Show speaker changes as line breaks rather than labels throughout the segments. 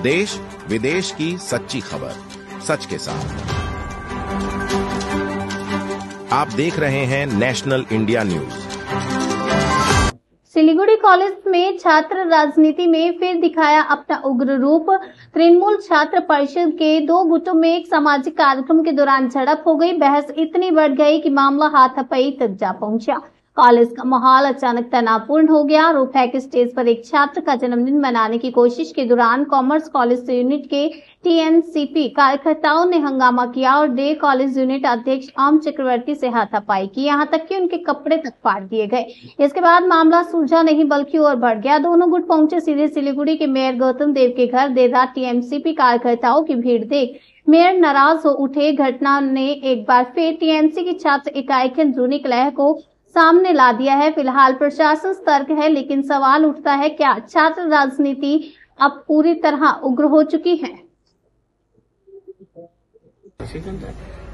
देश विदेश की सच्ची खबर सच के साथ। आप देख रहे हैं national India news.
Siliguri college में छात्र राजनीति में फिर दिखाया अपना उग्र रूप। तृणमूल छात्र परिषद के 2 गुटों में एक सामाजिक कार्यक्रम के दौरान झड़प हो गई। बहस इतनी बढ़ गई कि मामला हाथापाई तक जा पहुंचा। कॉलेज का माहौल अचानक तनावपूर्ण हो गया। आरोप है कि स्टेज पर एक छात्र का जन्मदिन मनाने की कोशिश के दौरान कॉमर्स कॉलेज यूनिट के टीएनसीपी कार्यकर्ताओं ने हंगामा किया और डे कॉलेज यूनिट अध्यक्ष ओम चक्रवर्ती से हाथापाई की, यहां तक कि उनके कपड़े तक फाड़ दिए गए। इसके बाद मामला सुलझा नहीं बल्कि और बढ़ गया। दोनों गुट पहुंचे सीधे सिलीगुड़ी के मेयर गौतम देव के घर। देर रात टीएनसीपी कार्यकर्ताओं की भीड़ देख मेयर नाराज हो उठे। घटना ने एक बार फिर टीएनसी की छात्र इकाई के अंदरूनी कलह को सामने ला दिया है। फिलहाल प्रशासन सतर्क है, लेकिन सवाल उठता है क्या छात्र राजनीति अब पूरी तरह उग्र हो चुकी है?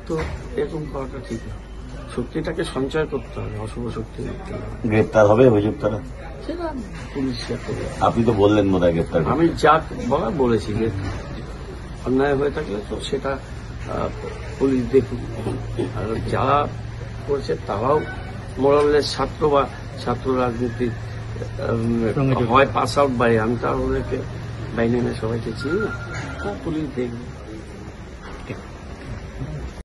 तो এরকম করাটা ঠিক না। শক্তিটাকে সঞ্চয় করতে হবে, অশুভ শক্তি
গ্রেপ্তার হবে অভিযুক্তরা,
সেটা পুলিশ করবে।
আপনি তো বললেন বোধহয় গ্রেপ্তার,
আমি যা বলার বলেছি যে অন্যায় হয়ে থাকলে তো সেটা পুলিশ দেখুক। আর যারা করছে তারাও মোরালের ছাত্র বা ছাত্র রাজনীতির হয় পাস আউট বাই, আমি তো আর ওদেরকে বাইনে সবাইকে চিনি না, পুলিশ দেখবে।